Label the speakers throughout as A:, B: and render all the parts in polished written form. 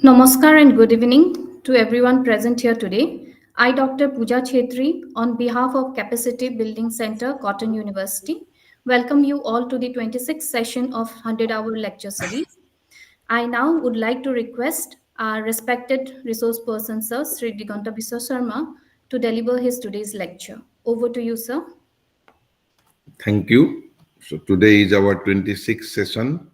A: Namaskar and good evening to everyone present here today. I, Dr. Pooja Chetri, on behalf of Capacity Building Center, Cotton University, welcome you all to the 26th session of 100-hour lecture series. I now would like to request our respected resource person, Sir Sri Diganta Biswa Sarma, to deliver his today's lecture. Over to you, sir.
B: Thank you. So today is our 26th session.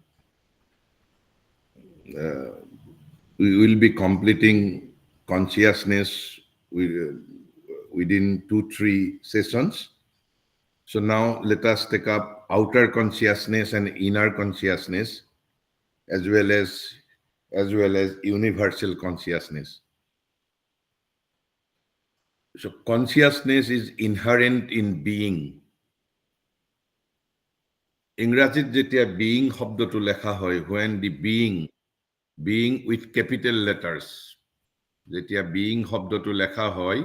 B: We will be completing consciousness within 2-3 sessions. So now let us take up outer consciousness and inner consciousness, as well as universal consciousness. So consciousness is inherent in being. ইংৰাজীত যেতিয়া being শব্দটো লেখা হয়, when the being with capital letters, যেতিয়া being শব্দটো লেখা হয়,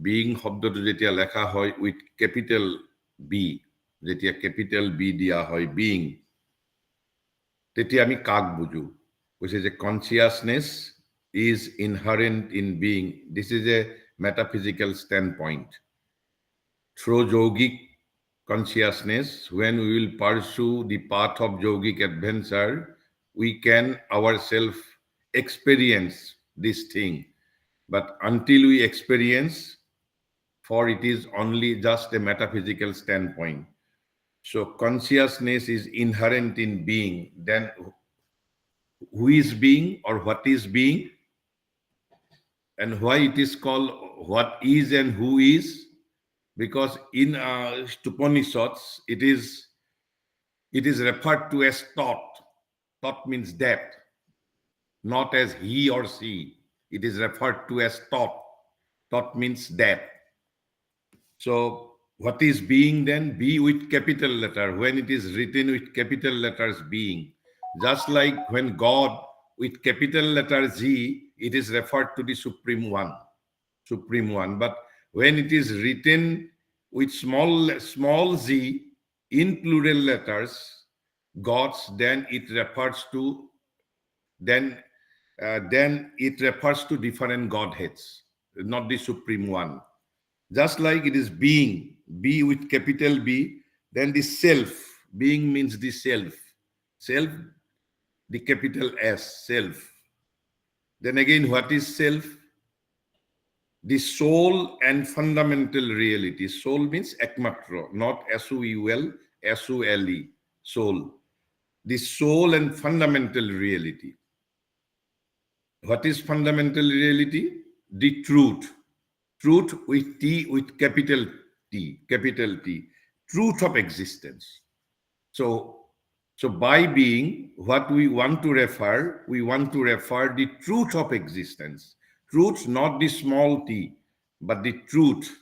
B: being শব্দটো যেতিয়া লেখা হয় with capital B, যেতিয়া capital B দিয়া হয় being, তেতিয়া আমি কাক বুঝো? Which is a consciousness is inherent in being. This is a metaphysical standpoint. Through yogic consciousness, when we will pursue the path of yogic adventure, we can ourselves experience this thing. But until we experience, for it is only just a metaphysical standpoint. So consciousness is inherent in being. Then who is being or what is being? And why it is called what is and who is? Because in Upanishads, it is referred to as thought. Thought means that, not as he or she. It is referred to as thought. Thought means that. So what is being then? Be with capital letter. When it is written with capital letters, being. Just like when God with capital letter Z, it is referred to the Supreme One. Supreme One. But when it is written with small z in plural letters, God's, then it refers to different Godheads, not the Supreme One. Just like it is being, be with capital B, then the self, being means the self, the capital S, self. Then again, what is self? The soul and fundamental reality. Soul means ekmatro, not S-O-U-L, S-O-L-E, soul. The soul and fundamental reality. What is fundamental reality? The truth. Truth with T, with capital T, capital T. Truth of existence. So by being, what we want to refer the truth of existence. Truth, not the small t, but the truth.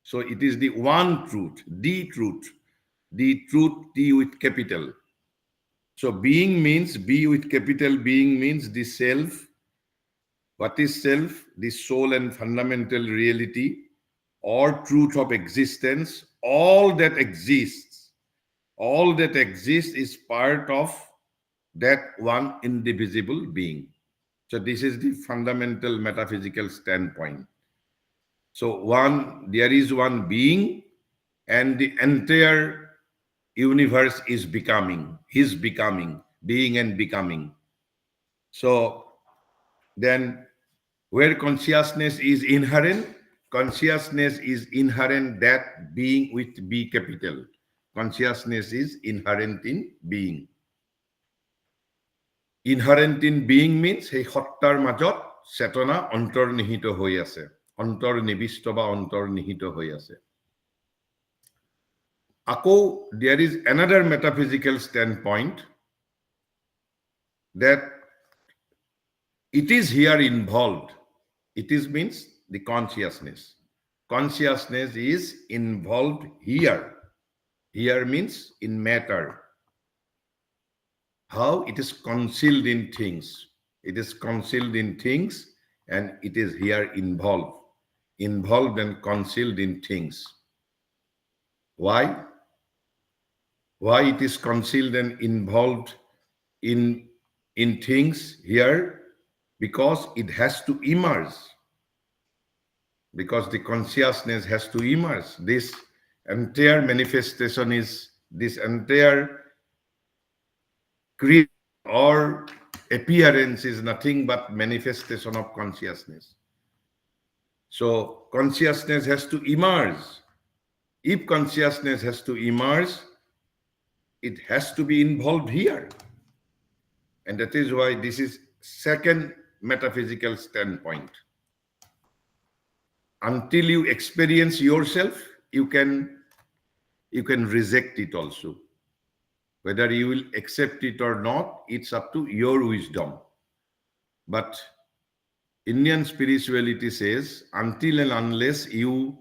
B: So it is the one truth, the truth T with capital. So being means, be with capital, being means the self. What is self? The soul and fundamental reality or truth of existence. All that exists is part of that one indivisible being. So this is the fundamental metaphysical standpoint. So there is one being, and the entire universe is becoming, his becoming, being and becoming. So then where consciousness is inherent that being with B capital. Consciousness is inherent in being. Inherent in being means সেই সত্তাৰ মাজত চেতনা অন্তৰ্নিহিত হৈ আছে, অন্তৰ্নিবিষ্ট বা অন্তৰ্নিহিত হৈ আছে। আকৌ there is another metaphysical standpoint that it is here involved. It is means the consciousness. Consciousness is involved here. Here means in matter. How? It is concealed in things. It is concealed in things, and it is here involved and concealed in things. Why? Why it is concealed and involved in things here? because it has to emerge, because the consciousness has to emerge. This entire manifestation is, this entire creation or appearance is nothing but manifestation of consciousness. So consciousness has to emerge. If consciousness has to emerge, it has to be involved here. And that is why this is second metaphysical standpoint. Until you experience yourself, you can reject it also. Whether you will accept it or not, it's up to your wisdom. But Indian spirituality says, until and unless you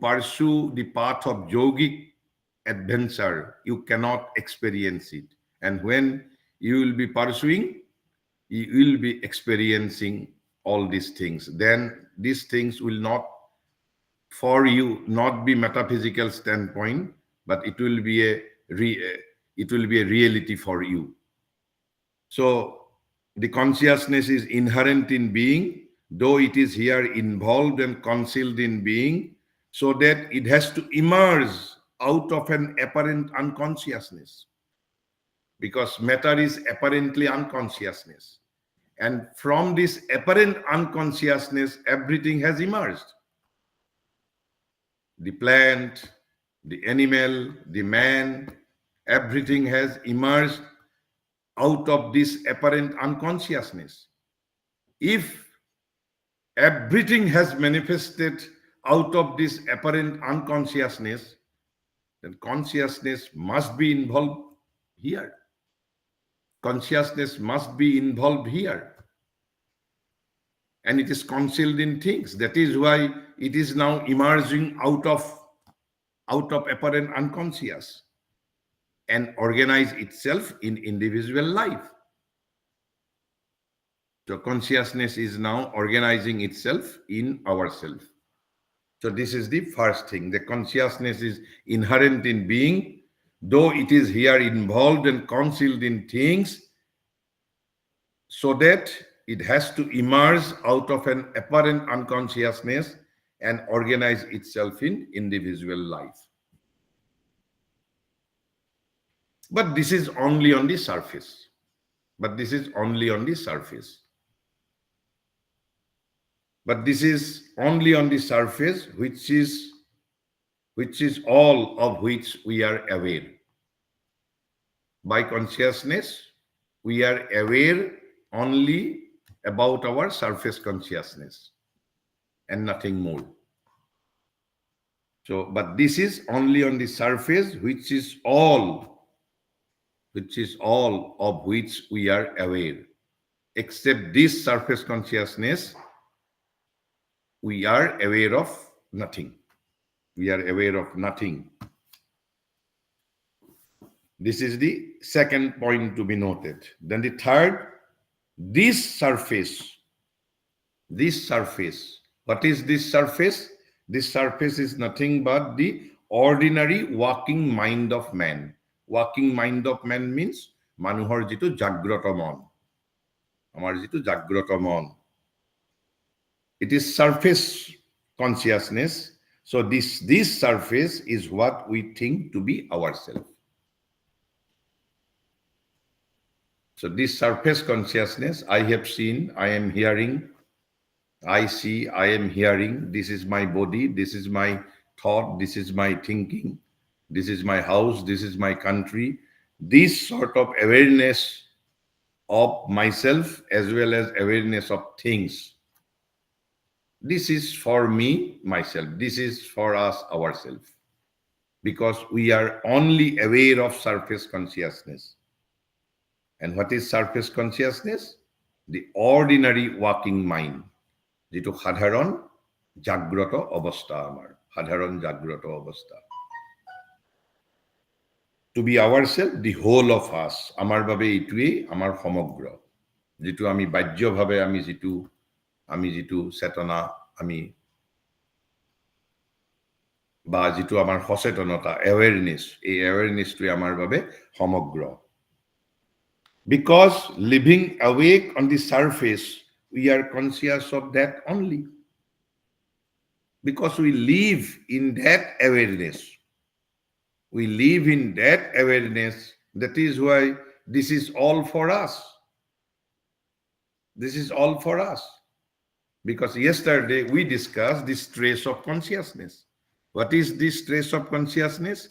B: pursue the path of yogic adventure, you cannot experience it. And when you will be pursuing, you will be experiencing all these things. Then these things will not, for you, not be metaphysical standpoint, but it will be a reality for you. So the consciousness is inherent in being, though it is here involved and concealed in being, so that it has to emerge out of an apparent unconsciousness. Because matter is apparently unconsciousness. And from this apparent unconsciousness, everything has emerged. The plant, the animal, the man, everything has emerged out of this apparent unconsciousness. If everything has manifested out of this apparent unconsciousness, then consciousness must be involved here. Consciousness must be involved here. And it is concealed in things. That is why it is now emerging out of apparent unconscious and organize itself in individual life. So consciousness is now organizing itself in ourself. So this is the first thing. The consciousness is inherent in being, though it is here involved and concealed in things, so that it has to emerge out of an apparent unconsciousness and organize itself in individual life. But this is only on the surface. But this is only on the surface. But this is only on the surface, which is all of which we are aware. By consciousness, we are aware only about our surface consciousness and nothing more. So, but this is only on the surface, which is all of which we are aware. Except this surface consciousness, we are aware of nothing. We are aware of nothing. This is the second point to be noted. Then the third, this surface. What is this surface? This surface is nothing but the ordinary working mind of man. Working mind of man means manuhar jitu jagrata mon. Amar jitu jagrata mon. It is surface consciousness. So this surface is what we think to be ourselves. So this surface consciousness, I have seen, I am hearing, I see, I am hearing, this is my body, this is my thought, this is my thinking, this is my house, this is my country. This sort of awareness of myself as well as awareness of things. This is for me, myself. This is for us, ourselves. Because we are only aware of surface consciousness. And what is surface consciousness? The ordinary working mind. যেটো সাধারণ জাগ্রত অবস্থা আমার সাধারণ জাগ্রত অবস্থা to be ourselves, the whole of us আমার বাবে এইটোই আমার সমগ্র যেটো আমি বাহ্যভাৱে আমি যেটো চেতনা আমি বা যেটো আমাৰ সচেতনতা awareness এই awarenessটোই আমাৰ বাবে সমগ্ৰ Because living awake on the surface, we are conscious of that only. Because we live in that awareness. We live in that awareness. That is why this is all for us. This is all for us. Because yesterday we discussed this trace of consciousness. What is this trace of consciousness?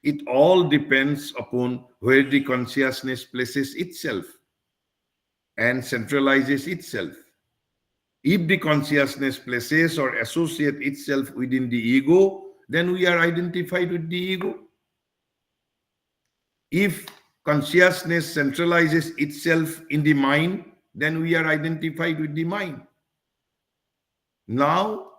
B: It all depends upon where the consciousness places itself and centralizes itself. If the consciousness places or associates itself within the ego, then we are identified with the ego. If consciousness centralizes itself in the mind, then we are identified with the mind. Now,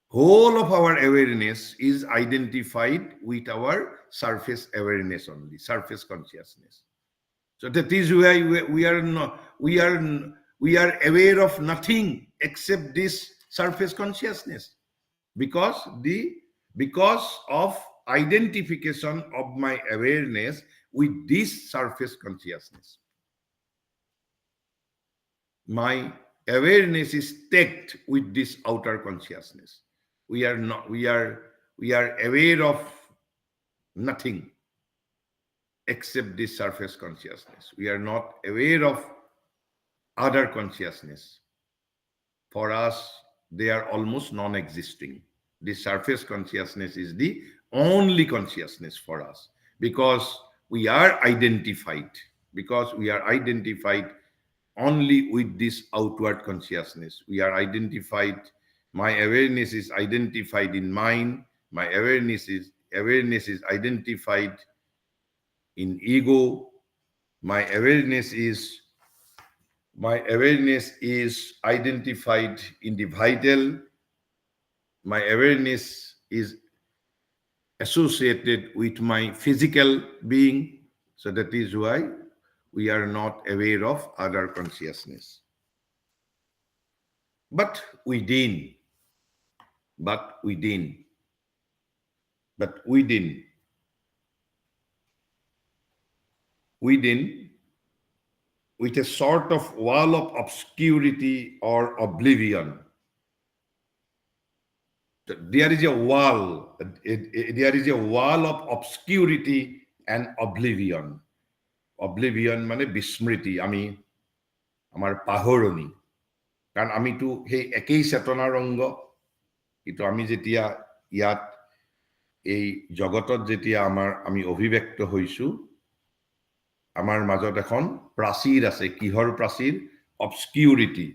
B: whole of our awareness is identified with our surface awareness only, surface consciousness. So that is why we are aware of nothing except this surface consciousness, because of identification of my awareness with this surface consciousness. My awareness is tagged with this outer consciousness. We are not we are aware of nothing except this surface consciousness. We are not aware of other consciousness. For us, they are almost non-existing. The surface consciousness is the only consciousness for us, because we are identified, only with this outward consciousness. We are identified. My awareness is identified in mind. My awareness is identified in ego. My awareness is identified in the vital. My awareness is associated with my physical being. So that is why we are not aware of other consciousness. But within, but within, but within, within, with a sort of wall of obscurity or oblivion. There is a wall, there is a wall of obscurity and oblivion. Oblivion মানে বিস্মৃতি, আমি আমাৰ পাহৰণি। কাৰণ আমিতো সেই একেই চেতনাৰ অংগ। কিন্তু আমি যেতিয়া ইয়াত এই জগতত যেতিয়া আমি অভিব্যক্ত হৈছো, আমাৰ মাজত এখন প্ৰাচীৰ আছে। কিহৰ প্ৰাচীৰ? অবস্কিউৰিটি।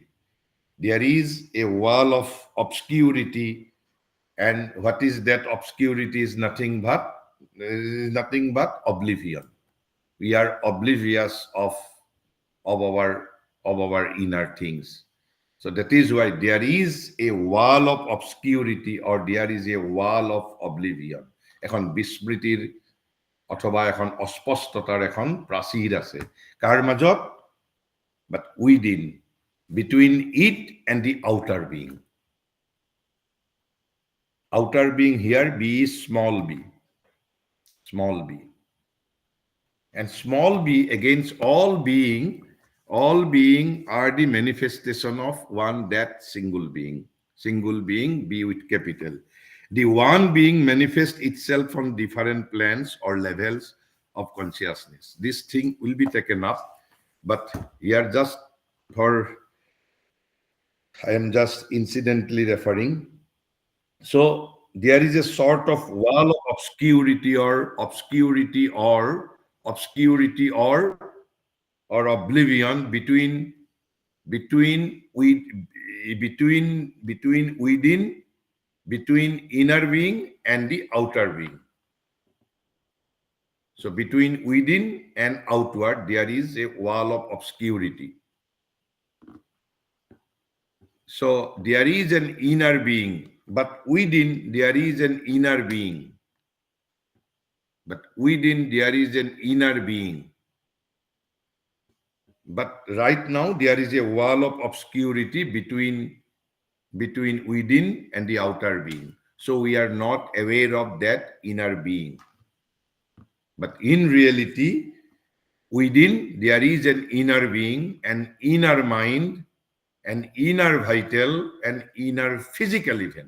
B: There is a wall of obscurity, and what is that obscurity? Is nothing but oblivion. We are oblivious of our inner things. So that is why there is a wall of obscurity, or there is a wall of oblivion. এখন বিস্মৃতিৰ অথবা এখন অস্পষ্টতাৰ এখন প্ৰাচীৰ আছে। কাৰ মাজত? But within, between it and the outer being. Outer being here, B is small b. Small b. And small b against all being are the manifestation of one, that single being. Single being, B with capital. The one being manifests itself on different planes or levels of consciousness. This thing will be taken up, but here just for, I am just incidentally referring. So there is a sort of wall of obscurity or oblivion between inner being and the outer being. So between within and outward, there is a wall of obscurity. So there is an inner being, but within there is an inner being. But within there is an inner being. But right now there is a wall of obscurity between within and the outer being. So we are not aware of that inner being. But in reality, Within, there is an inner being, an inner mind, an inner vital, an inner physical even.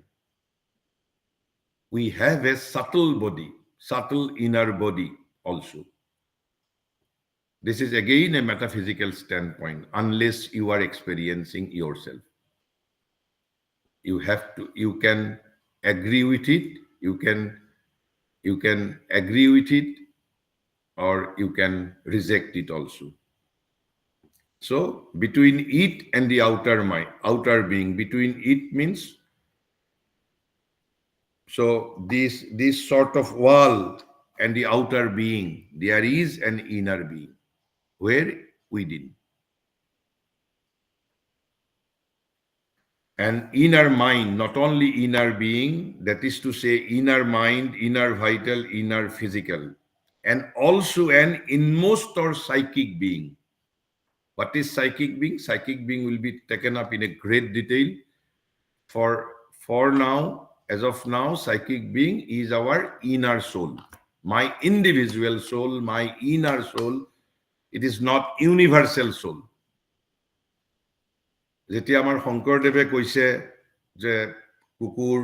B: We have a subtle body, subtle inner body also. This is again a metaphysical standpoint, unless you are experiencing yourself. You can agree with it, you can agree with it, or you can reject it also. So between it and the outer mind, outer being, between it means, so this sort of wall and the outer being, there is an inner being. Where? Within. An inner mind, not only inner being, that is to say inner mind, inner vital, inner physical, and also an inmost or psychic being. What is psychic being? Psychic being will be taken up in a great detail. For now, as of now, psychic being is our inner soul. My individual soul, my inner soul, it is not universal soul. যেতিয়া আমাৰ শংকৰদেৱে কৈছে যে কুকুৰ,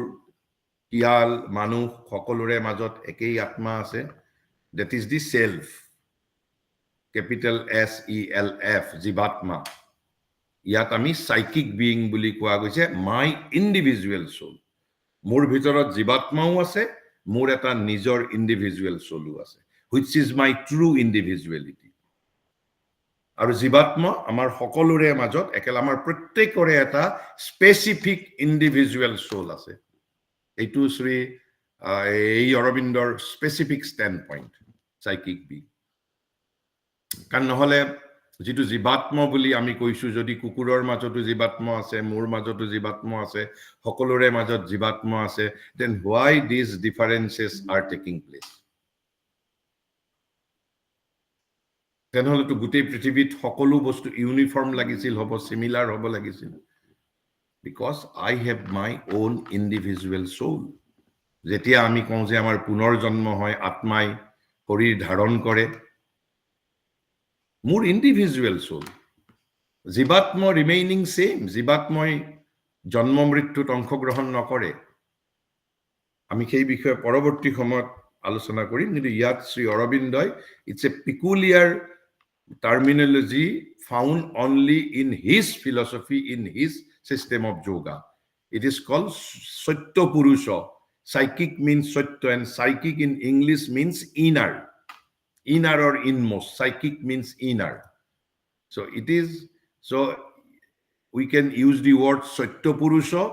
B: শিয়াল, মানুহ সকলোৰে মাজত একেই আত্মা আছে, that is the self, capital SELF, জীৱাত্মা। ইয়াত আমি psychic being বুলি কোৱা গৈছে, my individual soul। মোৰ ভিতৰত জীৱাত্মাও আছে, মোৰ এটা নিজৰ individual soulও আছে, which is my true individuality। আৰু জীৱাত্মা আমাৰ সকলোৰে মাজত একেল, আমাৰ প্ৰত্যেকৰে এটা স্পেচিফিক ইণ্ডিভিজুৱেল সোল আছে। এইটো শ্ৰী এই অৰবিন্দৰ স্পেচিফিক ষ্টেণ্ড পইণ্ট সাইকিক বি। কাৰণ নহলে যেটো জীৱাত্মা বুলি আমি কৈছো, যদি কুকুৰৰ মাজতো জীৱাত্মা আছে, মোৰ মাজতো জীৱাত্মা আছে, সকলোৰে মাজত জীৱাত্মা আছে, then why these differences are taking place? তেনেহলেতো গোটেই পৃথিৱীত সকলো বস্তু ইউনিফৰ্ম লাগিছিল হ'ব, সিমিলাৰ হ'ব লাগিছিল। Because I have my own individual soul. যেতিয়া আমি কওঁ যে আমাৰ পুনৰ্জন্ম হয়, আত্মাই শৰীৰ ধাৰণ কৰে, মোৰ ইণ্ডিভিজুৱেল সোল। জীৱাত্মা ৰিমেইনিং সেম, জীৱাত্মাই জন্ম মৃত্যুত অংশগ্ৰহণ নকৰে। আমি সেই বিষয়ে পৰৱৰ্তী সময়ত আলোচনা কৰিম, কিন্তু ইয়াত Shri অৰবিন্দই, it's a peculiar terminology found only in his philosophy, in his system of yoga. It is called Satya Purusha. Psychic means Satya, and psychic in English means inner. Inner or inmost. Psychic means inner. So it is, so we can use the word Satya Purusha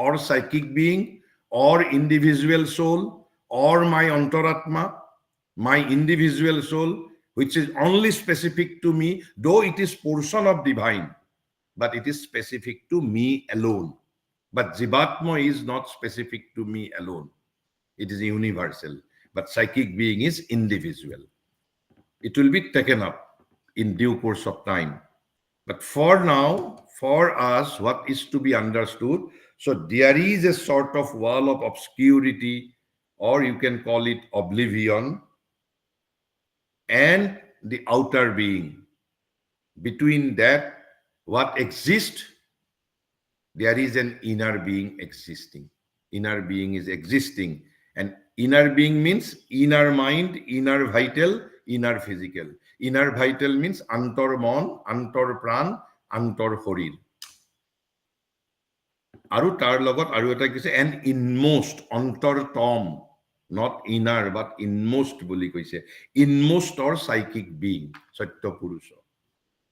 B: or psychic being or individual soul or my antaratma, my individual soul, which is only specific to me, though it is portion of divine, but it is specific to me alone. But Jivatma is not specific to me alone. It is universal. But psychic being is individual. It will be taken up in due course of time. But for now, for us, what is to be understood, so there is a sort of wall of obscurity, or you can call it oblivion, and the outer being. Between that, what exists, there is an inner being existing. Inner being is existing. And inner being means inner mind, inner vital, inner physical. Inner vital means antar mon, antar pran, antar horir. Aru tar logot aru eta kise an inmost, antar tom, not inner but inmost boli koise, inmost or psychic being, Satya Purusha,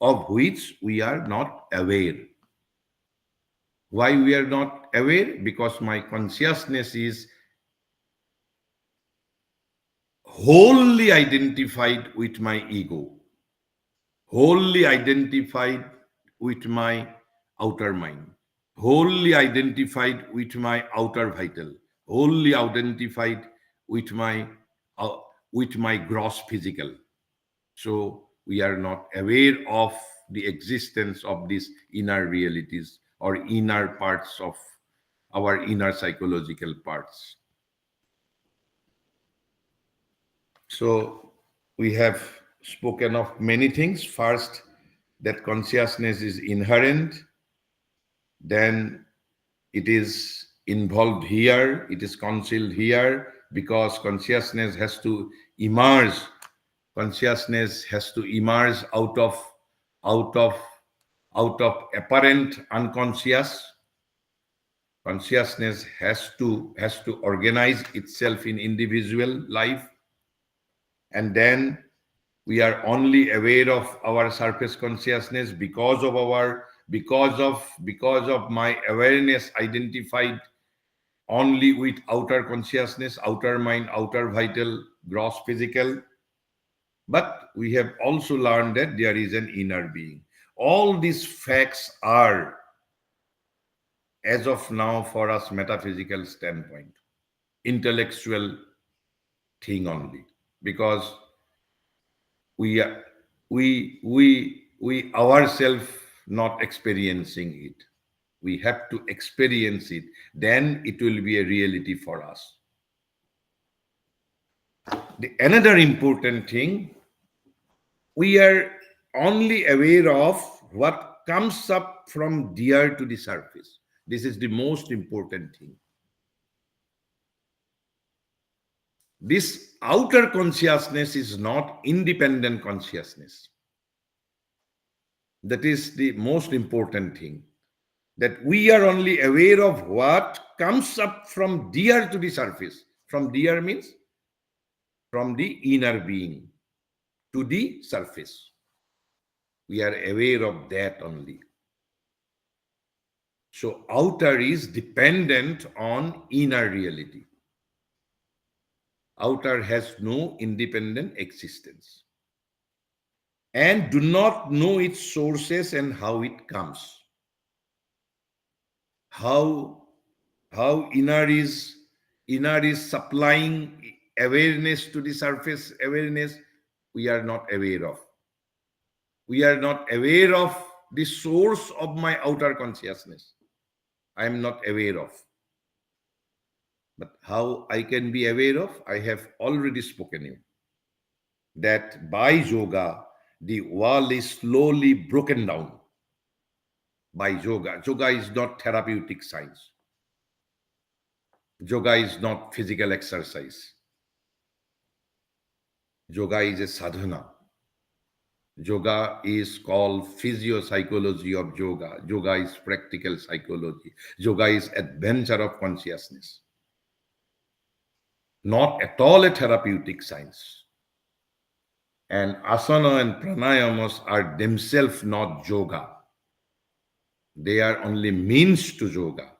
B: of which we are not aware. Why we are not aware? Because my consciousness is wholly identified with my ego, wholly identified with my outer mind, wholly identified with my outer vital, wholly identified with my gross physical. So we are not aware of the existence of these inner realities or inner parts of our inner psychological parts. So we have spoken of many things. First, that consciousness is inherent, then it is involved here, it is concealed here, because consciousness has to emerge out of apparent unconscious. Consciousness has to organize itself in individual life, and then we are only aware of our surface consciousness because of my awareness identified only with outer consciousness, outer mind, outer vital, gross physical. But we have also learned that there is an inner being. All these facts are, as of now, for us, metaphysical standpoint, intellectual thing only, because we are we ourselves not experiencing it. We have to experience it, then it will be a reality for us. Another important thing, we are only aware of what comes up from there to the surface. This is the most important thing. This outer consciousness is not independent consciousness. That is the most important thing. That we are only aware of what comes up from there to the surface. From there means from the inner being to the surface. We are aware of that only. So outer is dependent on inner reality. Outer has no independent existence and do not know its sources and how it comes. How inner is supplying awareness to the surface awareness, we are not aware of. We are not aware of the source of my outer consciousness. I am not aware of. But how I can be aware of? I have already spoken you that by yoga, the wall is slowly broken down. By yoga. Yoga is not therapeutic science. Yoga is not physical exercise. Yoga is a sadhana. Yoga is called physiopsychology of yoga. Yoga is practical psychology. Yoga is adventure of consciousness. Not at all a therapeutic science. And asana and pranayamas are themselves not yoga. They are only means to yoga.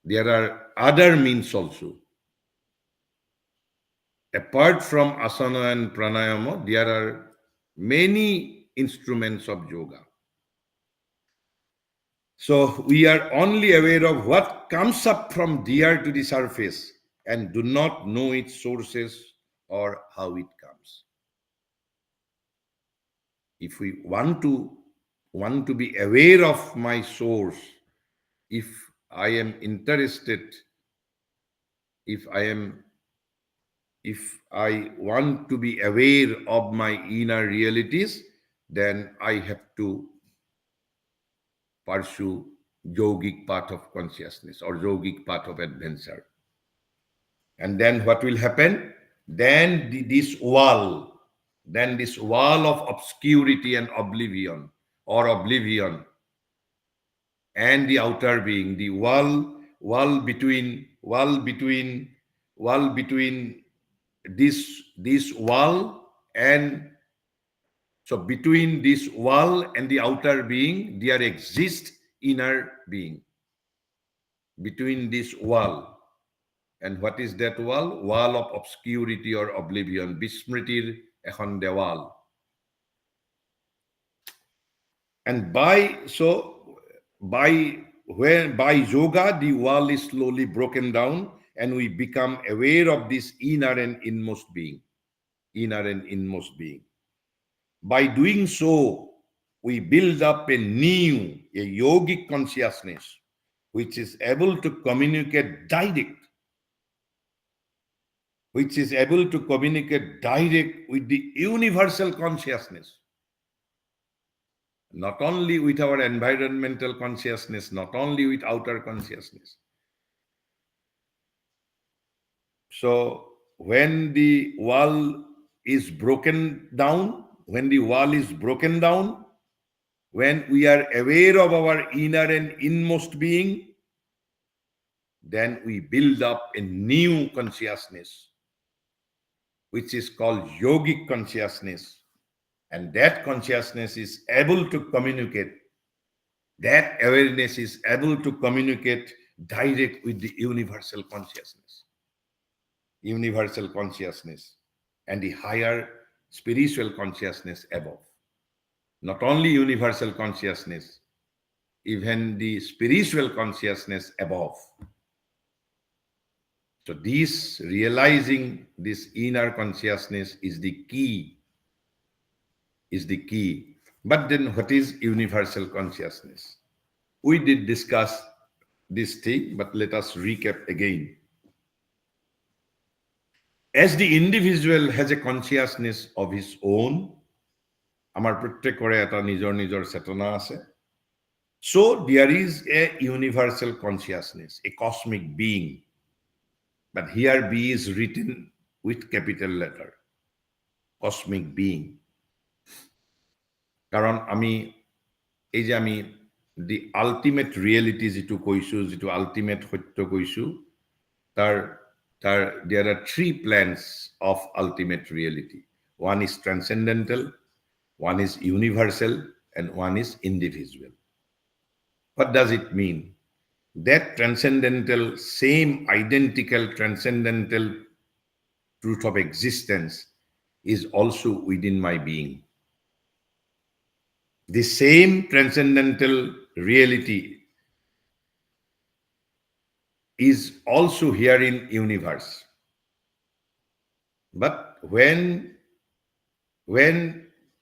B: There are other means also. Apart from asana and pranayama, there are many instruments of yoga. So we are only aware of what comes up from there to the surface and do not know its sources or how it comes. If we want to be aware of my source, if I am interested, if I want to be aware of my inner realities, then I have to pursue yogic path of consciousness or yogic path of adventure. And then what will happen? Then this wall of obscurity and oblivion, and the outer being, the wall between this wall, and so between this wall and the outer being, there exists inner being. Between this wall, and what is that wall? Wall of obscurity or oblivion. Bismritir ekhon dewal. And by yoga, the wall is slowly broken down, and we become aware of this inner and inmost being. By doing so, we build up a yogic consciousness, which is able to communicate which is able to communicate direct with the universal consciousness, not only with our environmental consciousness, not only with outer consciousness. So when the wall is broken down, when we are aware of our inner and inmost being, then we build up a new consciousness, which is called yogic consciousness. And that consciousness is able to communicate, that awareness is able to communicate direct with the universal consciousness and the higher spiritual consciousness above. Not only universal consciousness, even the spiritual consciousness above. So this realizing this inner consciousness is the key. But then what is universal consciousness? We did discuss this thing, but let us recap again. As the individual has a consciousness of his own, আমার প্রত্যেকৰে এটা নিজৰ নিজৰ চেতনা আছে. So there is a universal consciousness, a cosmic being. But here B is written with capital letter. Cosmic being. কাৰণ আমি এই যে আমি the ultimate reality যেটো কৈছো, যেটো ultimate সত্য কৈছো, there are three plans of ultimate reality. One is transcendental, one is universal, and one is individual. What does it mean? That transcendental, same identical transcendental truth of existence is also within my being. The same transcendental reality is also here in universe. But when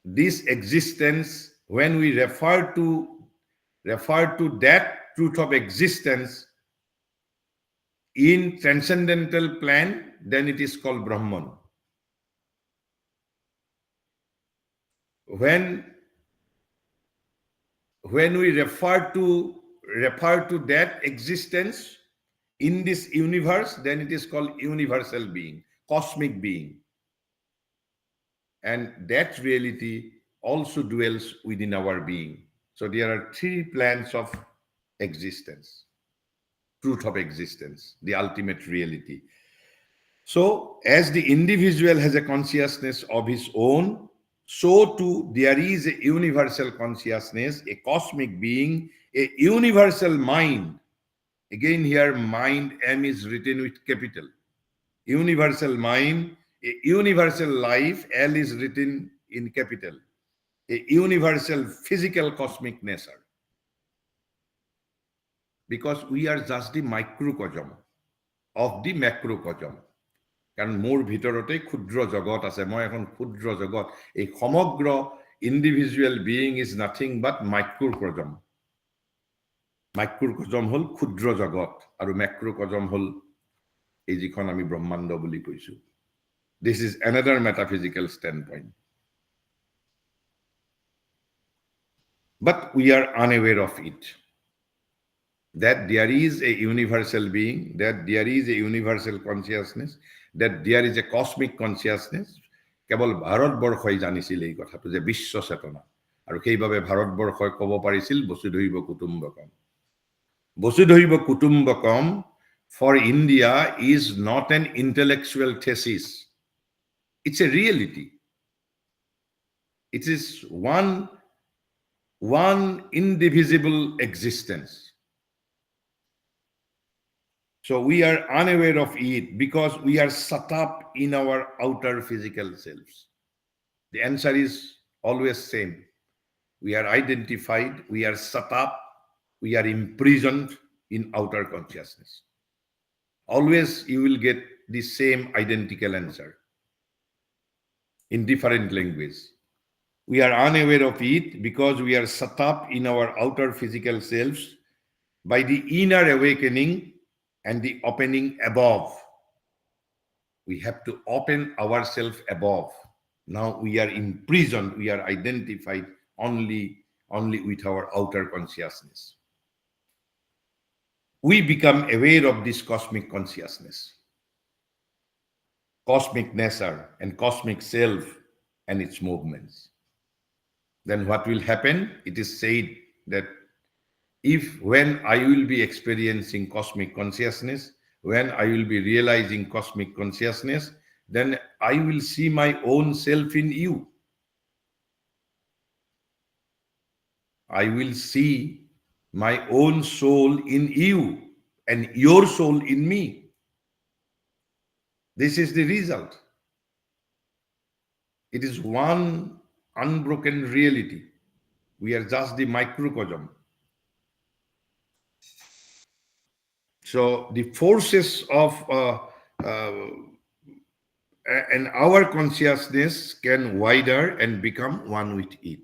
B: this existence, when we refer to that truth of existence in transcendental plan, then it is called Brahman. When we refer to that existence in this universe, then it is called universal being, cosmic being. And that reality also dwells within our being. So there are three plans of existence, truth of existence, the ultimate reality. So as the individual has a consciousness of his own, so too there is a universal consciousness, a cosmic being, a universal mind. Again here mind, M is written with capital. Universal mind, a universal life, L is written in capital. A universal physical cosmic nature. Because we are just the microcosm of the macrocosm. কাৰণ মোৰ ভিতৰতে ক্ষুদ্ৰ জগত আছে, মই এখন ক্ষুদ্ৰ জগত. এই সমগ্ৰ ইন্ডিভিজুৱেল বিইং ইজ নাথিং বাট মাইক্ৰকজম. মাইক্ৰকজম হল ক্ষুদ্ৰ জগত আৰু ম্যাক্ৰকজম হল এই যিখন আমি ব্ৰহ্মাণ্ড বুলি কৈছো. This is another metaphysical standpoint. But we are unaware of it. That there is a universal being, that there is a universal consciousness, that there is a cosmic consciousness. কেৱল ভাৰতবৰ্ষই জানিছিল এই কথাটো যে বিশ্ব চেতনা, আৰু সেইভাবে ভাৰতবৰ্ষই ক'ব পাৰিছিল বসুধৈৱ কুটুম্বকম. বসুধৈৱ কুটুম্বকম for India is not an intellectual thesis. It's a reality. It is one indivisible existence. So we are unaware of it because we are shut up in our outer physical selves. The answer is always same. We are identified, we are shut up, we are imprisoned in outer consciousness. Always you will get the same identical answer in different language. We are unaware of it because we are shut up in our outer physical selves by the inner awakening and the opening above. We have to open ourselves above. Now we are imprisoned, we are identified only with our outer consciousness. We become aware of this cosmic consciousness, cosmic nature, and cosmic self and its movements. Then what will happen? It is said that if when I will be experiencing cosmic consciousness, when I will be realizing cosmic consciousness, then I will see my own self in you. I will see my own soul in you and your soul in me. This is the result. It is one unbroken reality. We are just the microcosm. So the forces of and our consciousness can wider and become one with it.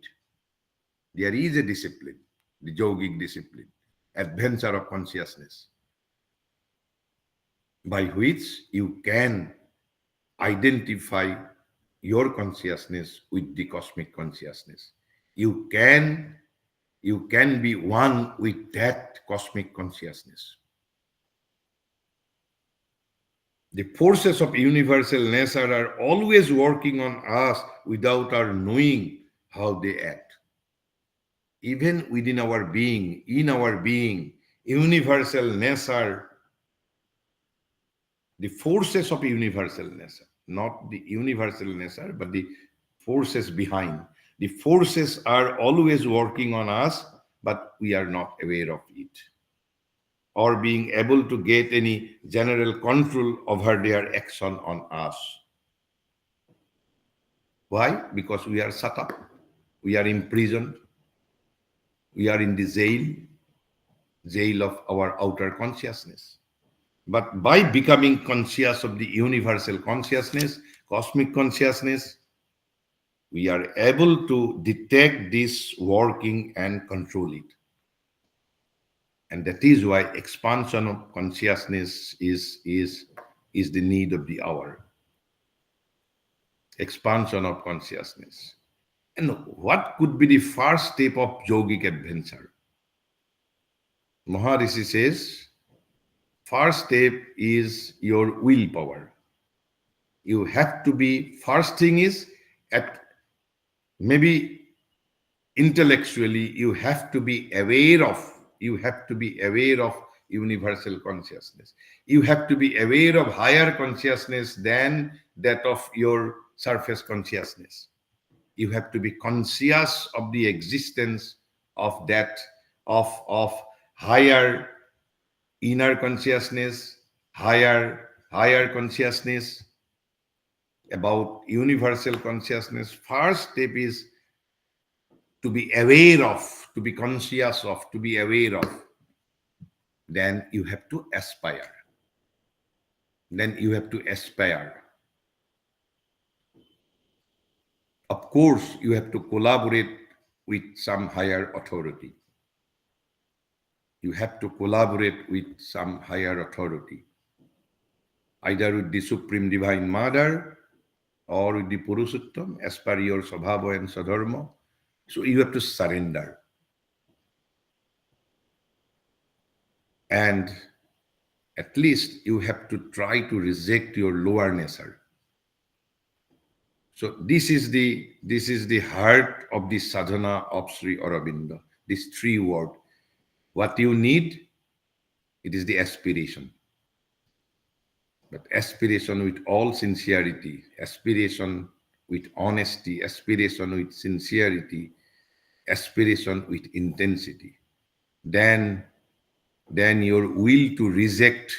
B: There is a discipline, the yogic discipline, adventure of consciousness, by which you can identify your consciousness with the cosmic consciousness. You can be one with that cosmic consciousness. The forces of universal nature are always working on us without our knowing how they act. Even within our being, in our being, universal nature, the forces of universal nature, not the universal nature, but the forces behind. The forces are always working on us, but we are not aware of it, or being able to get any general control over their action on us. Why? Because we are shut up, we are imprisoned, we are in the jail of our outer consciousness. But by becoming conscious of the universal consciousness, cosmic consciousness, we are able to detect this working and control it. And that is why expansion of consciousness is the need of the hour. Expansion of consciousness. And what could be the first step of yogic adventure? Maharishi says, first step is your willpower. You have to be, first thing is, at maybe intellectually, you have to be aware of universal consciousness. You have to be aware of higher consciousness than that of your surface consciousness. You have to be conscious of the existence of that, of higher inner consciousness, higher consciousness, about universal consciousness. First step is to be aware of, to be conscious of, to be aware of. Then you have to aspire. Of course, you have to collaborate with some higher authority. You have to collaborate with some higher authority, either with the Supreme Divine Mother or with the Purushottam, as per your Svabhava and Sadharma. So you have to surrender. And at least you have to try to reject your lower nature. So this is the heart of the sadhana of Sri Aurobindo. These three words. What you need, it is the aspiration. But aspiration with all sincerity, aspiration with honesty, aspiration with sincerity, aspiration with intensity. Then your will to reject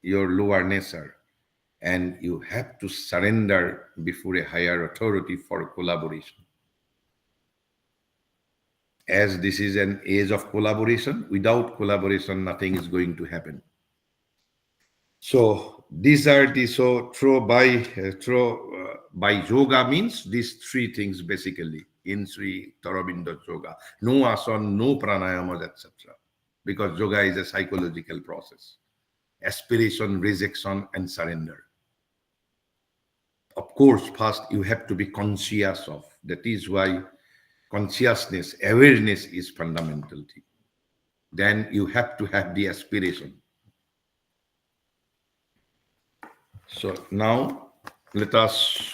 B: your lower nature, and you have to surrender before a higher authority for collaboration. As this is an age of collaboration, without collaboration, nothing is going to happen. So these are the by yoga means these three things basically in Sri Aurobindo yoga. No asana, no pranayamas, etc. Because yoga is a psychological process. Aspiration, rejection, and surrender. of course, first you have to be conscious of. That is why consciousness, awareness is fundamental thing. Then you have to have the aspiration. So let us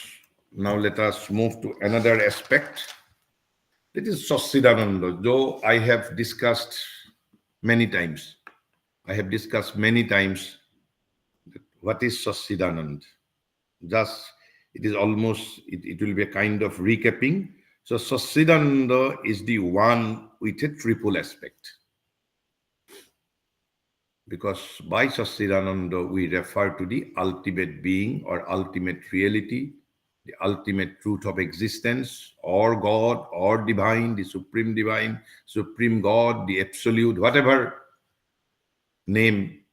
B: let us move to another aspect. That is Sassidananda. Though I have discussed many times, what is Sassidanand. Just it is almost it will be a kind of recapping. So Sassidananda is the one with a triple aspect. Because by Sassidananda we refer to the ultimate being or ultimate reality, the ultimate truth of existence, or God, or divine, the supreme divine, supreme God, the absolute, whatever name,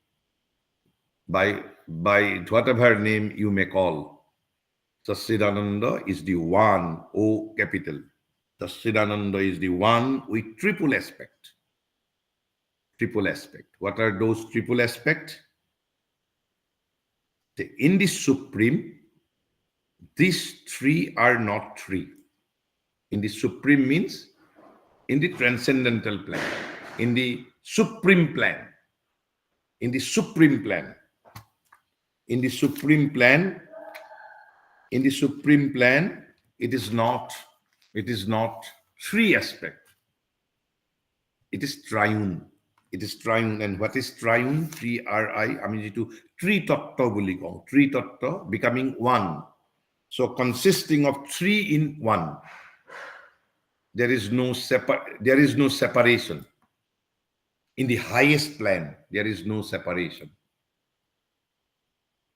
B: by whatever name you may call. Sassidananda is the one, O capital. Sassidananda is the one with triple aspect. Triple aspect. What are those triple aspects? In the supreme, these three are not three. In the supreme means in the transcendental plan, in the supreme plan, in the supreme plan, in the supreme plan, in the supreme plan, it is not three aspect. It is triune. It is triune. And what is triune? Tri. I mean, to three tattva boli kau. Three tattva becoming one. So consisting of three in one. There is no separation. In the highest plan, there is no separation.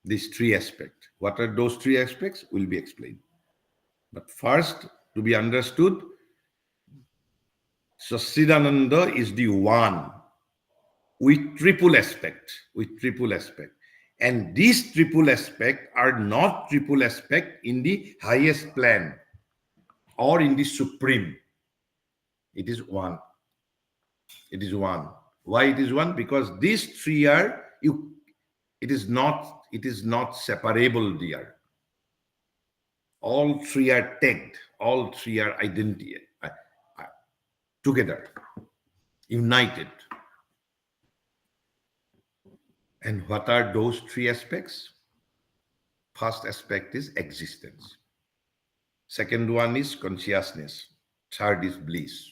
B: These three aspects. What are those three aspects? Will be explained. But first, to be understood, Sassidananda is the one with triple aspect. And these triple aspects are not triple aspect in the highest plan or in the supreme. It is one. It is one. Why it is one? Because these three are it is not separable there. All three are tagged. All three are identity together, united. And what are those three aspects? First aspect is existence. Second one is consciousness. Third is bliss.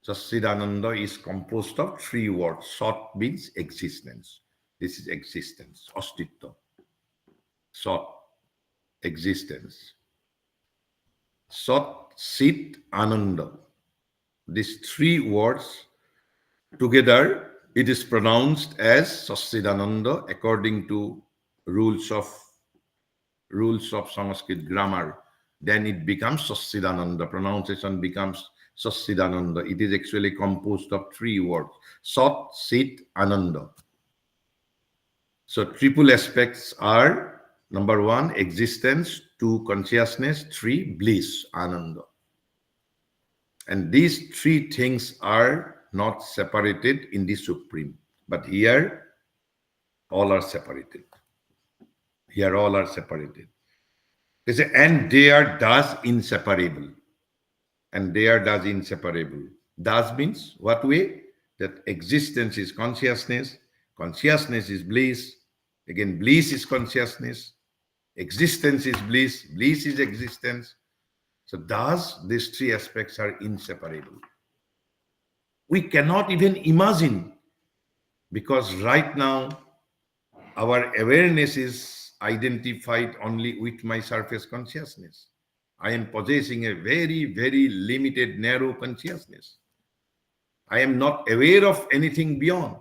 B: Sassidananda is composed of three words. Sat means existence. This is existence, ostitto. Sat, existence. Sat, Sit, Ananda. These three words together, it is pronounced as Sassidananda according to rules of Sanskrit grammar. Then it becomes Sassidananda. Pronunciation becomes Sassidananda. It is actually composed of three words. Sat, Sit, Ananda. So triple aspects are, number one, existence, two, consciousness, three, bliss, Ananda. And these three things are not separated in the supreme. But here, all are separated. Here, all are separated. They say, and they are thus inseparable. And they are thus inseparable. Thus means what way? That existence is consciousness, consciousness is bliss, again, bliss is consciousness, existence is bliss, bliss is existence. So thus, these three aspects are inseparable. We cannot even imagine, because right now, our awareness is identified only with my surface consciousness. I am possessing a very, very limited, narrow consciousness. I am not aware of anything beyond.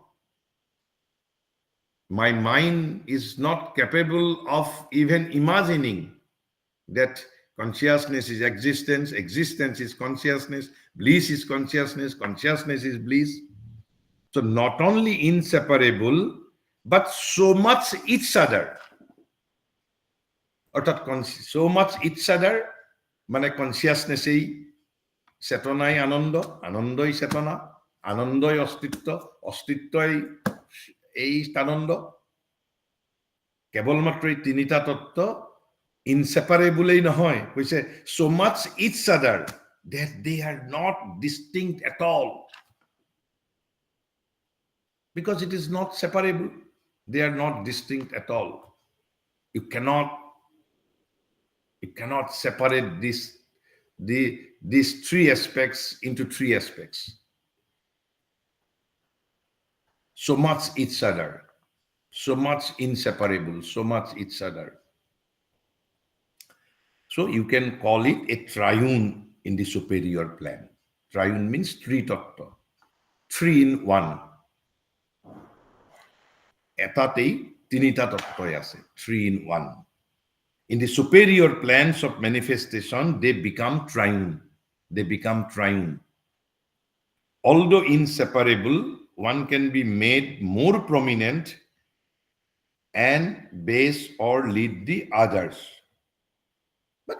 B: My mind is not capable of even imagining that consciousness is existence, existence is consciousness, bliss is consciousness, consciousness is bliss. So not only inseparable, but so much each other. So much each other, মানে consciousness এই চেতনাই আনন্দ, আনন্দই চেতনা, আনন্দই অস্তিত্ব, অস্তিত্বই এই আনন্দ। কেৱলমাত্ৰ এই তিনিটা তত্ত্ব Inseparable নহয়, so much each other that they are not distinct at all. Because it is not separable. They are not distinct at all. You cannot separate these three aspects into three aspects. So much each other, so much inseparable, so much each other. So you can call it a triune in the superior plane. Triune means three tattva, three in one. Etateই tinita tattva ase, three in one. In the superior planes of manifestation, they become triune. They become triune. Although inseparable, one can be made more prominent and base or lead the others. But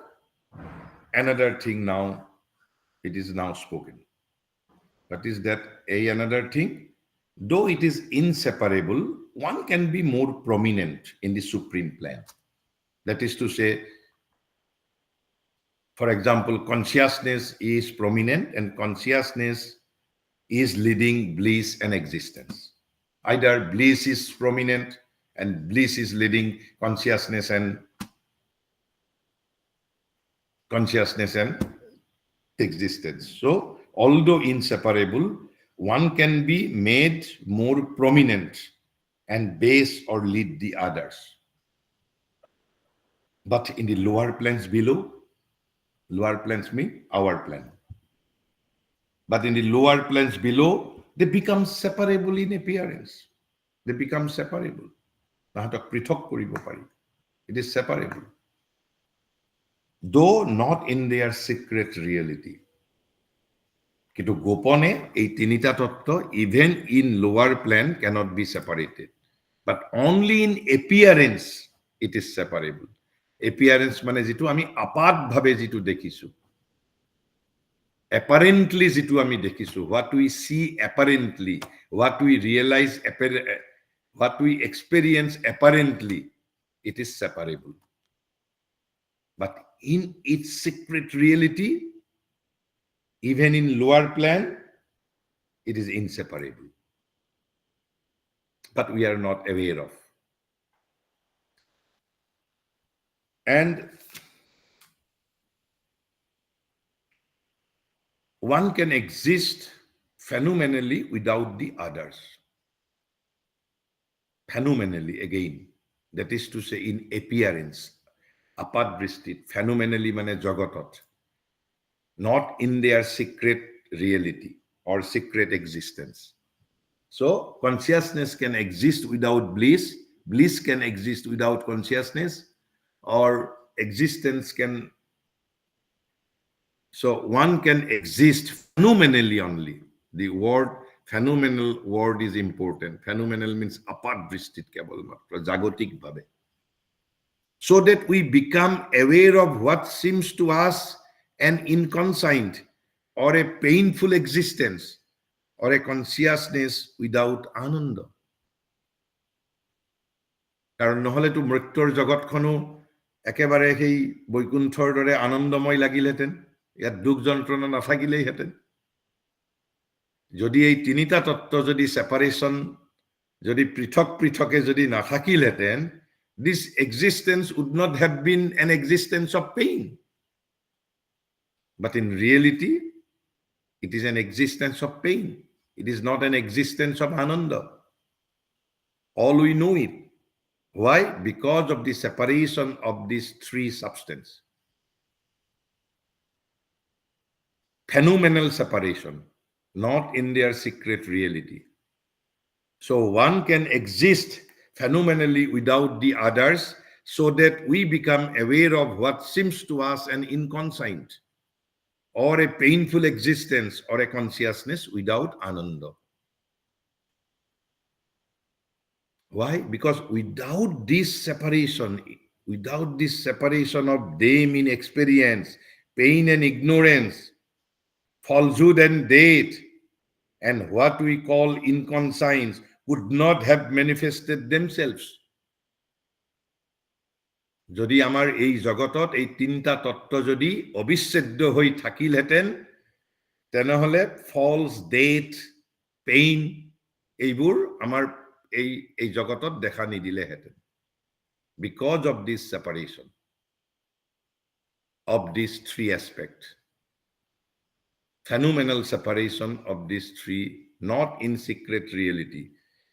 B: another thing now, it is now spoken. What is that? Another thing? Though it is inseparable, one can be more prominent in the supreme plane. That is to say, for example, consciousness is prominent and consciousness is leading bliss and existence. Either bliss is prominent and bliss is leading consciousness and existence. So, although inseparable, one can be made more prominent and base or lead the others. But in the lower planes below, lower planes mean our plane. But in the lower planes below, they become separable in appearance. They become separable. It is separable. Though not in their secret reality. Kintu gopone ei tinita tattva even in lower plane cannot be separated. But only in appearance it is separable. Appearance mane jitu ami apat bhabe jitu dekhisu. Apparently jitu ami dekhisu. What we see apparently, what we realize, what we experience apparently, it is separable. But in its secret reality, even in lower plane, it is inseparable. But we are not aware of. And one can exist phenomenally without the others. Phenomenally, again. That is to say, in appearance. Apadristit, phenomenally mane jagatot. Not in their secret reality or secret existence. So, consciousness can exist without bliss. Bliss can exist without consciousness. Or existence can... So, one can exist phenomenally only. The word, phenomenal word is important. Phenomenal means apadristit kebol matra, jagotik bhabe. So that we become aware of what seems to us an inconscient or a painful existence or a consciousness without ananda. Karon nohole to mrityor jagat khonu ekebare hei boikunthor dore anandamoy lagilheten, yat dukh jantrona nathakilei heten. Jodi ei tinita tattva jodi separation jodi prithok prithoke jodi nathakilheten, this existence would not have been an existence of pain. But in reality, it is an existence of pain. It is not an existence of ananda. All we know it. Why? Because of the separation of these three substances. Phenomenal separation, not in their secret reality. So one can exist phenomenally without the others so that we become aware of what seems to us an inconscient or a painful existence or a consciousness without ananda. Why? Because without this separation of them in experience, pain and ignorance, falsehood and death, and what we call inconscience would not have manifested themselves. যদি আমাৰ এই জগতত এই তিনিটা তত্ত্ব যদি অবিচ্ছেদ্য হৈ থাকিলহেঁতেন, তেনেহ'লে ফলছ, ডেথ, পেইন এইবোৰ আমাৰ এই জগতত দেখা নিদিলেহেঁতেন। Because of this separation of these three aspects, phenomenal separation of these three, not in secret reality.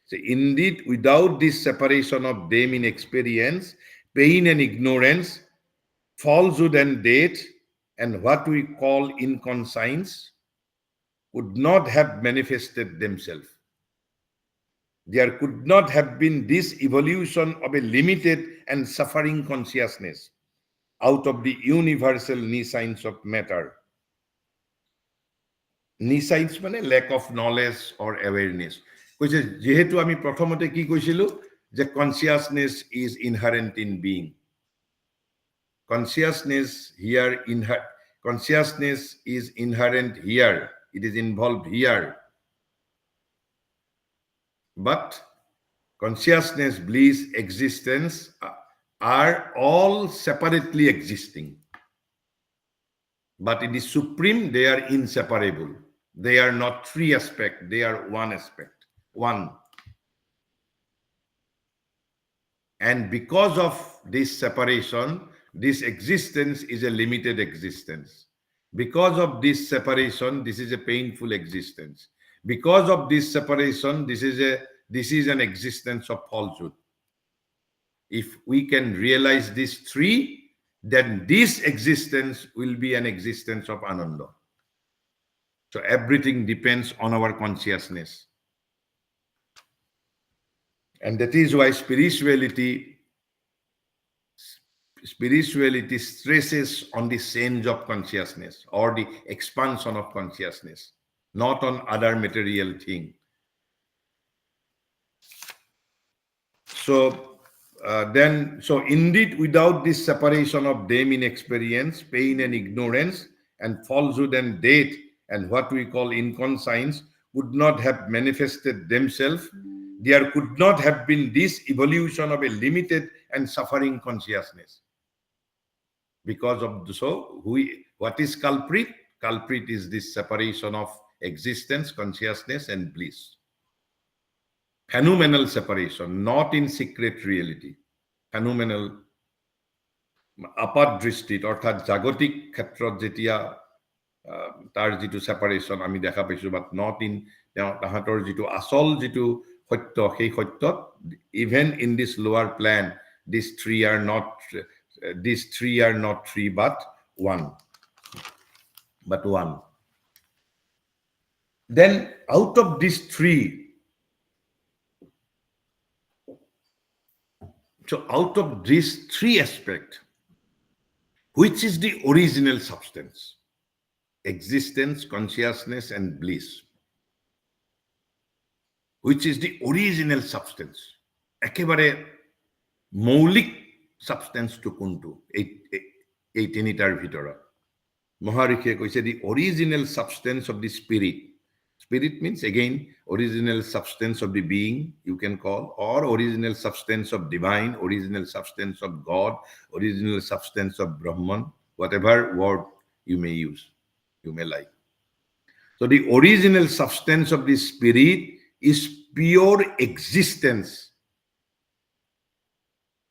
B: So indeed, without this separation of them in experience, pain and ignorance, falsehood and death, and what we call inconscience would not have manifested themselves. There could not have been this evolution of a limited and suffering consciousness out of the universal nescience of matter. Nescience মানে lack of knowledge or awareness. কৈছে যেহেতু আমি প্ৰথমতে কি কৈছিলো যে consciousness is inherent in being. Consciousness is inherent here. It is involved here. But consciousness, bliss, existence are all separately existing. But in the supreme, they are inseparable. They are not three aspects, they are one aspect, one. And because of this separation, this existence is a limited existence. Because of this separation, this is a painful existence. Because of this separation, this is an existence of falsehood. If we can realize these three, then this existence will be an existence of ananda. So everything depends on our consciousness. And that is why spirituality stresses on the change of consciousness or the expansion of consciousness, not on other material thing. So indeed, without this separation of them in experience, pain and ignorance, and falsehood and death, and what we call inconscience would not have manifested themselves. There could not have been this evolution of a limited and suffering consciousness. Because of what is culprit? Culprit is this separation of existence, consciousness, and bliss. Phenomenal separation, not in secret reality. Phenomenal আপাতদৃষ্টিত অৰ্থাৎ জাগতিক ক্ষেত্ৰত যেতিয়া তাৰ যিটো সেপাৰেশ্যন আমি দেখা পাইছো, but not in তাহাঁতৰ যিটো আচল যিটো সত্য, সেই সত্যত even in this lower plane, these three are not three but one. Then out of these three, so out of these three aspects, which is the original substance? Existence, consciousness, and bliss. Which is the original substance? একেবাৰে মৌলিক সাবস্টেন্সটো কোনটো এই তিনিটাৰ ভিতৰত? মহাৰিষিয়ে কৈছে the original substance of the spirit. Spirit means again original substance of the being, you can call, or original substance of divine, original substance of God, original substance of Brahman, whatever word you may use, you may like. So the original substance of the spirit is pure existence.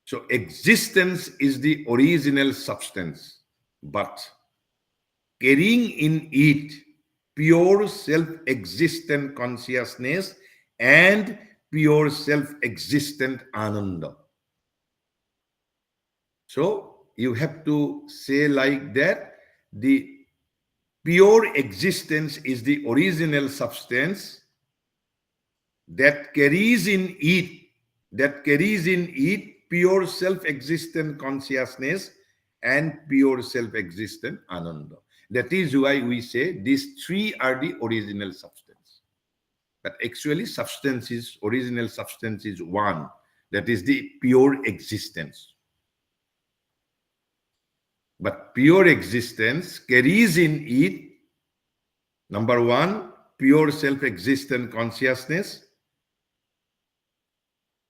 B: So existence is the original substance, but carrying in it pure self-existent consciousness and pure self-existent ananda. So you have to say like that, the pure existence is the original substance that carries in it pure self-existent consciousness and pure self-existent ananda. That is why we say these three are the original substance. But actually original substance is one, that is the pure existence. But pure existence carries in it, number one, pure self-existent consciousness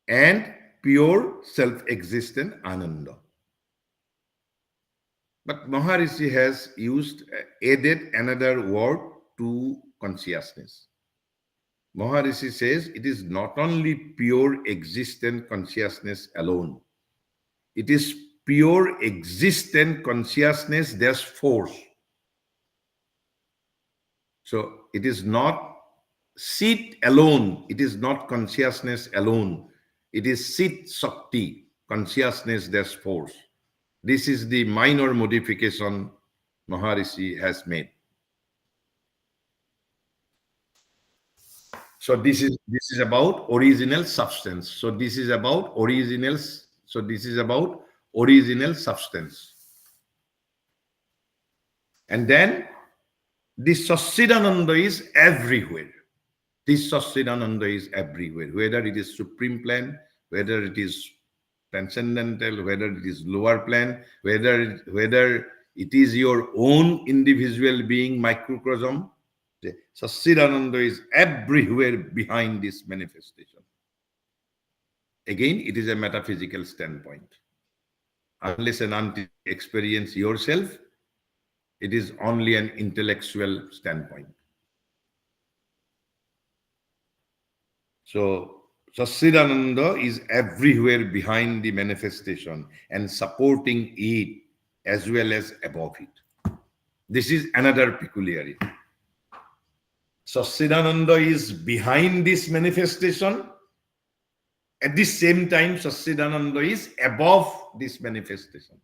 B: and pure self-existent ananda. But Maharishi has added another word to consciousness. Maharishi says it is not only pure existent consciousness alone, it is pure existent consciousness, there's force. So it is not seat alone, it is not consciousness alone, it is seat Shakti, consciousness, there's force. This is the minor modification Maharishi has made. So this is about original substance. So this is about originals. So this is about original substance. And then this Sassidananda is everywhere. This Sassidananda is everywhere, whether it is supreme plane, whether it is transcendental, whether it is lower plane, whether it is your own individual being microcosm. Sassidananda is everywhere behind this manifestation. Again, it is a metaphysical standpoint. Unless and until you experience yourself, it is only an intellectual standpoint. So, Sassidananda is everywhere behind the manifestation and supporting it as well as above it. This is another peculiarity. Sassidananda is behind this manifestation. At the same time, Sassidananda is above this manifestation.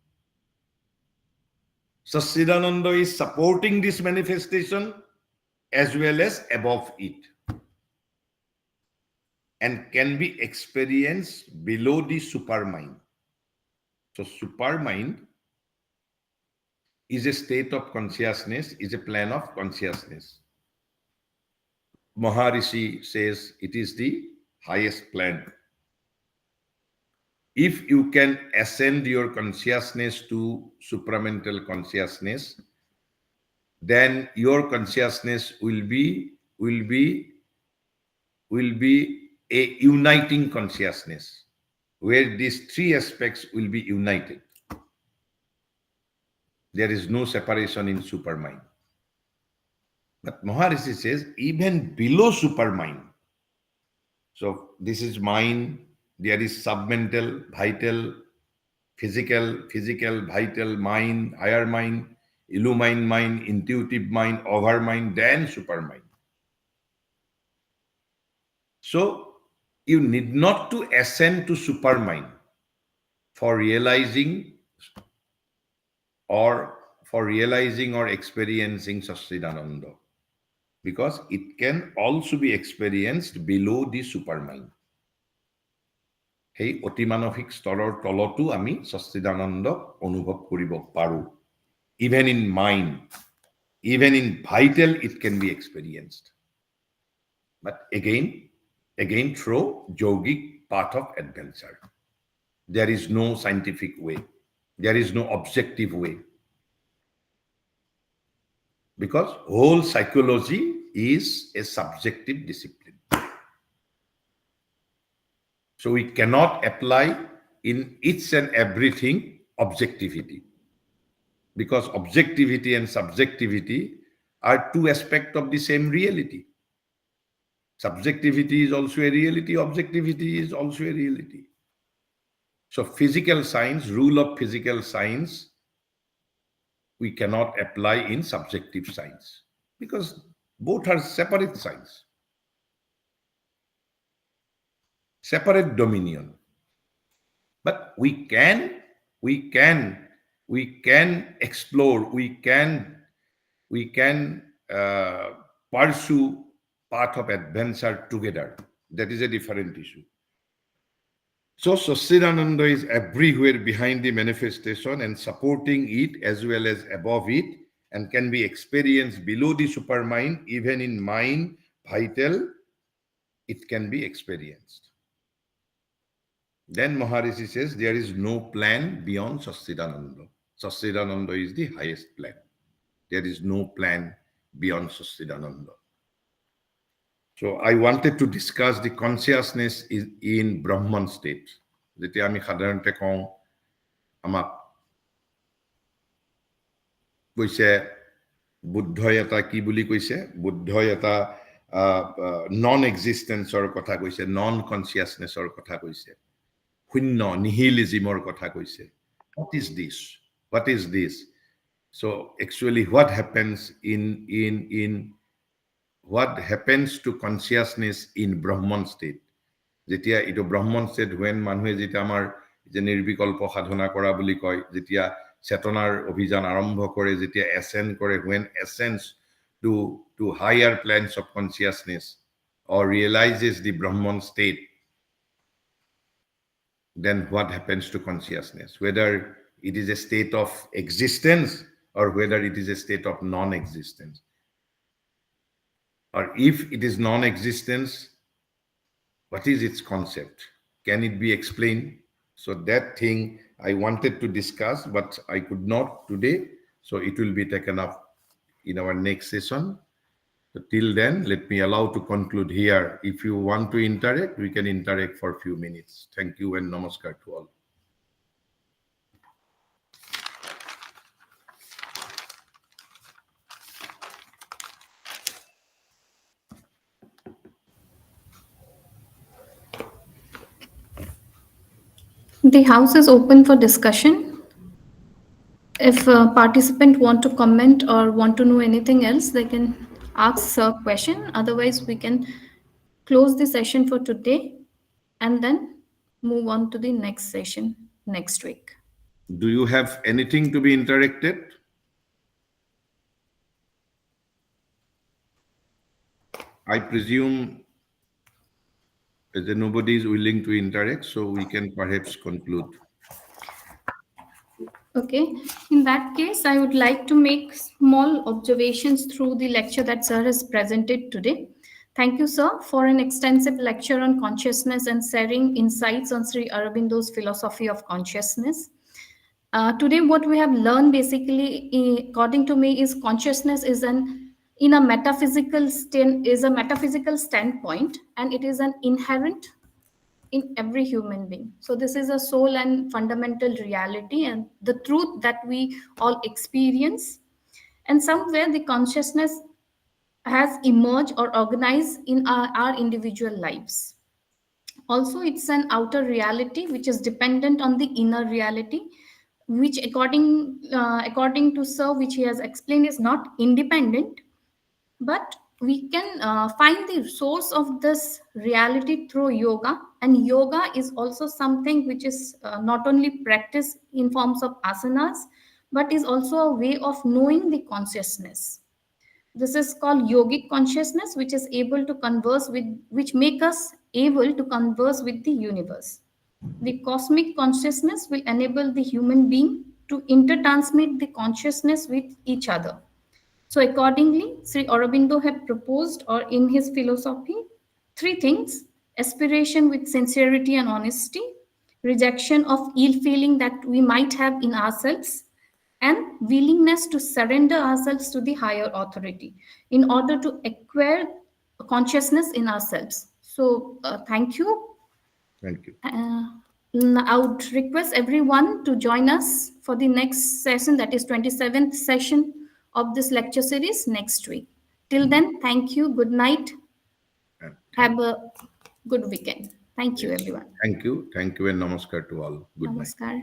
B: Sassidananda is supporting this manifestation as well as above it, and can be experienced below the supermind. So supermind is a state of consciousness, is a plane of consciousness. Maharishi says it is the highest plane. If you can ascend your consciousness to supramental consciousness, then your consciousness will be a uniting consciousness, where these three aspects will be united. There is no separation in supermind. But Maharishi says even below supermind, so this is mind, there is submental, vital, physical, vital, mind, higher mind, illumine mind, intuitive mind, overmind, then supermind. So you need not to ascend to supermind for realizing or experiencing Sachidananda, because it can also be experienced below the supermind. সেই অতিমানসিক স্তৰৰ তলতো আমি সচ্চিদানন্দক অনুভৱ কৰিব পাৰো. Even in mind, even in vital, it can be experienced. But again through yogic path of adventure. There is no scientific way. There is no objective way. Because whole psychology is a subjective discipline. So we cannot apply in each and everything objectivity. Because objectivity and subjectivity are two aspects of the same reality. Subjectivity is also a reality, objectivity is also a reality. So physical science, rule of physical science, we cannot apply in subjective science, because both are separate science, separate dominion. But we can explore, we can pursue path of adventure together. That is a different issue. So Sachidananda is everywhere behind the manifestation and supporting it as well as above it, and can be experienced below the supermind. Even in mind, vital, it can be experienced. Then Maharishi says there is no plan beyond Sachidananda. Sachidananda is the highest plan. There is no plan beyond Sachidananda. So I wanted to discuss the consciousness in Brahman state. যেতিয়া আমি সাধাৰণতে কওঁ আমাক কৈছে বুদ্ধই এটা কি বুলি কৈছে বুদ্ধই এটা নন এক্সিষ্টেন্সৰ কথা কৈছে নন কনচিয়াছনেছৰ কথা কৈছে শূন্য নিহিলিজিমৰ কথা কৈছে what is this so actually what happens to consciousness in Brahman state যেতিয়া ইটো ব্ৰহ্মণ ষ্টেট when মানুহে যেতিয়া আমাৰ যে নিৰ্বিকল্প সাধনা কৰা বুলি কয় যেতিয়া চেতনাৰ অভিযান আৰম্ভ কৰে যেতিয়া এসেন্ড কৰে when ascends to higher planes of consciousness or realizes the Brahman state then what happens to consciousness whether it is a state of existence or whether it is a state of non-existence or if it is non-existence what is its concept? Can it be explained? So that thing I wanted to discuss, but I could not today. So it will be taken up in our next session. So till then, let me allow to conclude here. If you want to interact, we can interact for a few minutes. Thank you and namaskar to all.
A: The house is open for discussion. If a participant want to comment or want to know anything else, they can ask a question. Otherwise, we can close the session for today and then move on to the next session next week.
B: Do you have anything to be interacted? I presume that nobody is willing to interact, so we can perhaps conclude.
A: Okay, in that case, I would like to make small observations through the lecture that Sir has presented today. Thank you, Sir, for an extensive lecture on consciousness and sharing insights on Sri Aurobindo's philosophy of consciousness. Today, what we have learned basically, according to me, is consciousness is an in a metaphysical is a metaphysical standpoint, and it is an inherent in every human being. So this is a soul and fundamental reality and the truth that we all experience. And somewhere the consciousness has emerged or organized in our individual lives. Also, it's an outer reality which is dependent on the inner reality, which according to Sir, which he has explained, is not independent, but we can find the source of this reality through yoga, and yoga is also something which is not only practiced in forms of asanas but is also a way of knowing the consciousness. This is called yogic consciousness, which is able to converse with, which make us able to converse with the universe. The cosmic consciousness will enable the human being to intertransmit the consciousness with each other. So accordingly, Sri Aurobindo had proposed, or in his philosophy, three things: aspiration with sincerity and honesty, rejection of ill feeling that we might have in ourselves, and willingness to surrender ourselves to the higher authority in order to acquire consciousness in ourselves. So thank you.
B: Thank you.
A: I would request everyone to join us for the next session, that is 27th session of this lecture series next week. Till then, thank you. Good night. Have a good weekend. Thank you,
B: Yes.
A: everyone.
B: Thank you. Thank you and namaskar to all. Good night.
A: Namaskar.